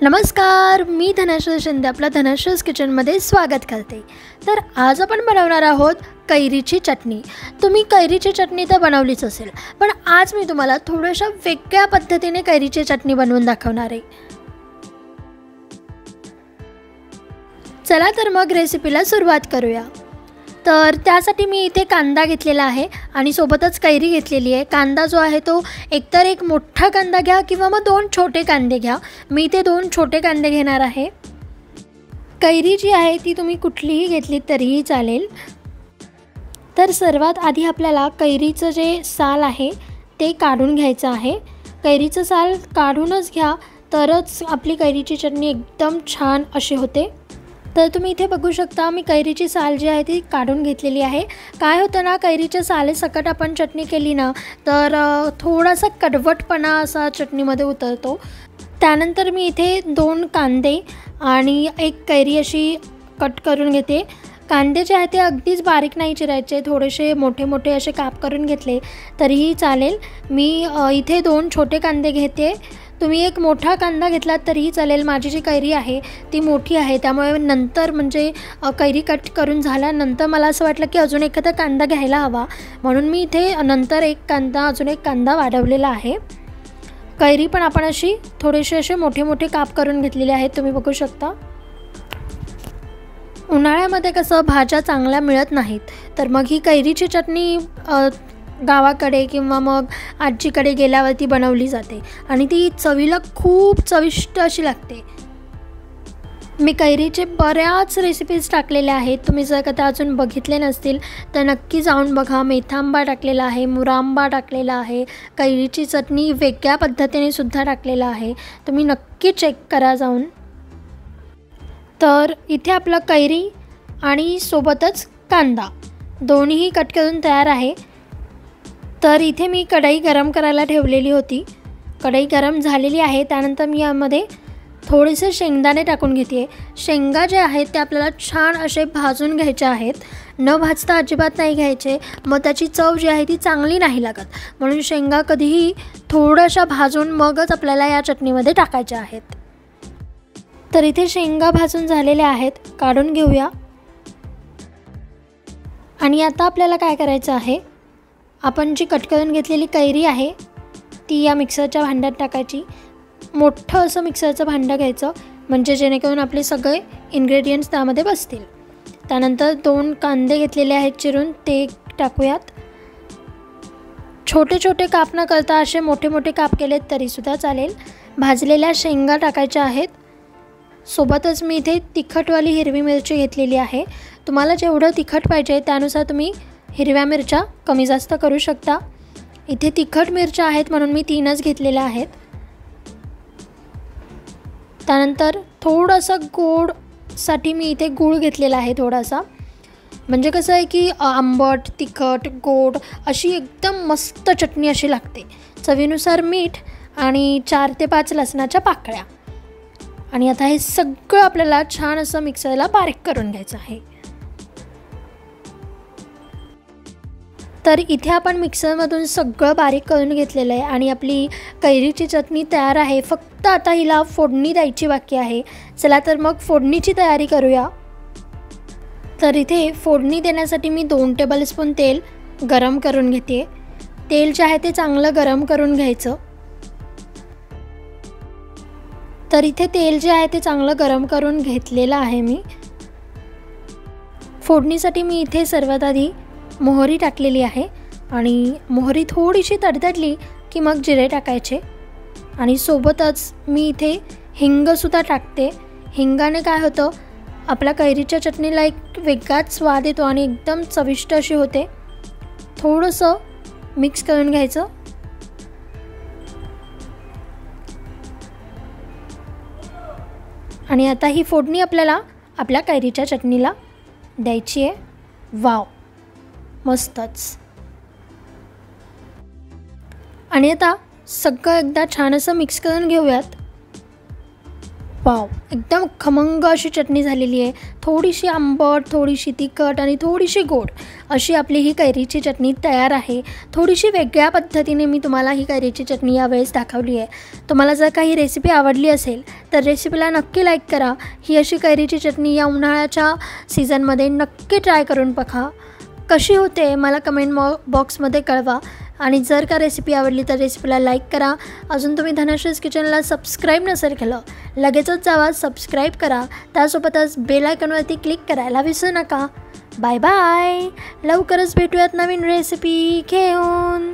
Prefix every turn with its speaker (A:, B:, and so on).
A: नमस्कार, मी धनश्री शिंदे आपल्या धनश्रीज किचनमध्ये स्वागत करते। तर आज आपण बनवणार आहोत कैरीची चटणी। तुम्ही कैरीची चटणी तर बनवलीच असेल, पण आज मी तुम्हाला थोड्याशा वेगळ्या पद्धतीने कैरीची चटणी बनवून दाखवणार आहे। चला तर मग रेसिपीला सुरुवात करूया। तर त्यासाठी मी इथे कांदा घेतलेला आहे आणि सोबतच कैरी घेतलेली आहे। कांदा जो आहे तो एकतर एक मोठा कांदा घ्या किंवा मग 2 छोटे कांदे घ्या। मी इथे 2 छोटे कांदे घेणार आहे। कैरी जी आहे ती तुम्ही कुठलीही घेतली तरीही चालेल। तर सर्वात आधी आपल्याला कैरीचं जे साल आहे ते काढून घ्यायचं आहे। कैरीचं साल काढूनच घ्या, तरच आपली कैरीची चटणी एकदम छान अशी होते। तर तुम्ही इथे बघू शकता, मी कैरीची साल जी आहे ती काढून घेतलेली आहे। काय होतं ना, कैरीच्या सालेसकट आपण चटणी केली ना तर थोडासा कडवटपणा असा चटणीमध्ये उतरतो। त्यानंतर मी इथे 2 कांदे आणि 1 कैरी अशी कट करून घेते। कांदे जे आहे ते अगदीच बारीक नाही चिरायचे, थोडेसे मोठे मोठे असे काप करून घेतले तरीही चालेल। मी इथे 2 छोटे कांदे घेते। तुम्ही एक मोठा कांदा घेतलात तरीही चालेल। माझी जी कैरी आहे ती मोठी आहे, त्यामुळे नंतर म्हणजे कैरी कट करून झाल्यानंतर मला असं वाटलं की अजून एखादा कांदा घ्यायला हवा, म्हणून मी इथे नंतर अजून एक कांदा वाढवलेला आहे। कैरी पण आपण अशी थोडेसे असे मोठे मोठे काप करून घेतलेले आहेत, तुम्ही बघू शकता। उन्हाळ्यामध्ये कसं भाज्या चांगल्या मिळत नाहीत, तर मग ही कैरीची चटणी गावाकडे किंवा मग आजीकडे गेल्यावरती बनवली जाते आणि ती चवीला खूप चविष्ट अशी लागते। मी कैरीचे बऱ्याच रेसिपीज टाकलेल्या आहेत, तुम्ही जर कधी अजून बघितले नसतील तर नक्की जाऊन बघा। मेथांबा टाकलेला आहे, मुरांबा टाकलेला आहे, कैरीची चटणी वेगळ्या पद्धतीने सुद्धा टाकलेला आहे, तुम्ही नक्की चेक करा जाऊन। तर इथे आपलं कैरी आणि सोबतच कांदा दोन्हीही कट करून तयार आहे। तर इथे मी कढई गरम करायला ठेवलेली होती। कढई गरम झालेली आहे, त्यानंतर मी यामध्ये थोडेसे शेंगदाणे टाकून घेते। शेंगा जे आहेत ते आपल्याला छान असे भाजून घ्यायचे आहेत, न भाजता अजिबात नाही घ्यायचे, मग त्याची चव जी आहे ती चांगली नाही लागत। म्हणून शेंगा कधीही थोड्याशा भाजून मगच आपल्याला या चटणीमध्ये टाकायच्या आहेत। तर इथे शेंगा भाजून झालेल्या आहेत, काढून घेऊया। आणि आता आपल्याला काय करायचं आहे, आपण जी कट करून घेतलेली कैरी आहे ती या मिक्सरच्या भांड्यात टाकायची। मोठं असं मिक्सरचं भांडं घ्यायचं, म्हणजे जेणेकरून आपले सगळे इन्ग्रेडियंट्स त्यामध्ये बसतील। त्यानंतर 2 कांदे घेतलेले आहेत चिरून, ते टाकूयात। छोटे छोटे काप न करता असे मोठे मोठे काप केलेत तरीसुद्धा चालेल। भाजलेल्या शेंगा टाकायच्या आहेत। सोबतच मी इथे तिखटवाली हिरवी मिरची घेतलेली आहे। तुम्हाला जेवढं तिखट पाहिजे त्यानुसार तुम्ही हिरव्या मिरच्या कमी जास्त करू शकता। इथे तिखट मिरच्या आहेत म्हणून मी 3च घेतलेल्या आहेत। त्यानंतर थोडंसं गोडसाठी मी इथे गूळ घेतलेला आहे थोडासा, म्हणजे कसं आहे की आंबट तिखट गोड अशी एकदम मस्त चटणी अशी लागते। चवीनुसार मीठ आणि 4 ते 5 लसणाच्या पाकळ्या। आणि आता हे सगळं आपल्याला छान असं मिक्सरला बारीक करून घ्यायचं आहे। तर इथे आपण मिक्सरमधून सगळं बारीक करून घेतलेलं आहे आणि आपली कैरीची चटणी तयार आहे। फक्त आता हिला फोडणी द्यायची बाकी आहे। चला तर मग फोडणीची तयारी करूया। तर इथे फोडणी देण्यासाठी मी 2 टेबलस्पून तेल गरम करून घेते। तेल जे आहे ते चांगलं गरम करून घ्यायचं। तर इथे तेल जे आहे ते चांगलं गरम करून घेतलेलं आहे मी। फोडणीसाठी मी इथे सर्वात आधी मोहरी टाकलेली आहे आणि मोहरी थोडीशी तडतडली की मग जिरे टाकायचे आणि सोबतच मी इथे हिंगसुद्धा टाकते। हिंगाने काय होतं, आपल्या कैरीच्या चटणीला एक वेगळाच स्वाद येतो आणि एकदम चविष्ट अशी होते। थोडंसं मिक्स करून घ्यायचं। आणि आता ही फोडणी आपल्याला आपल्या कैरीच्या चटणीला द्यायची आहे। वाव, मस्तच। आणि आता सगळं एकदा छान असं मिक्स करून घेऊयात। वाव, एकदम खमंग अशी चटणी झालेली आहे. थोडीशी आंबट, थोडीशी तिखट आणि थोडीशी गोड अशी आपली ही कैरीची चटणी तयार आहे. थोडीशी वेगळ्या पद्धतीने मी तुम्हाला ही कैरीची चटणी यावेळेस दाखवली आहे. तुम्हाला जर काही रेसिपी आवडली असेल तर रेसिपीला नक्की लाईक करा. ही अशी कैरीची चटणी या उन्हाळ्याच्या सीझनमध्ये नक्की ट्राय करून बघा. कशी होते मला कमेंट बॉक्समध्ये कळवा. आणि जर का रेसिपी आवडली तर रेसिपीला लाईक करा. अजून तुम्ही धनश्रीज किचनला सबस्क्राईब नसेल केलं, लगेचच जावा, सबस्क्राईब करा. त्यासोबतच बेल आयकॉनवरती क्लिक करायला विसरू नका. Bye bye. लवकरच भेटूयात नवीन रेसिपी घेऊन.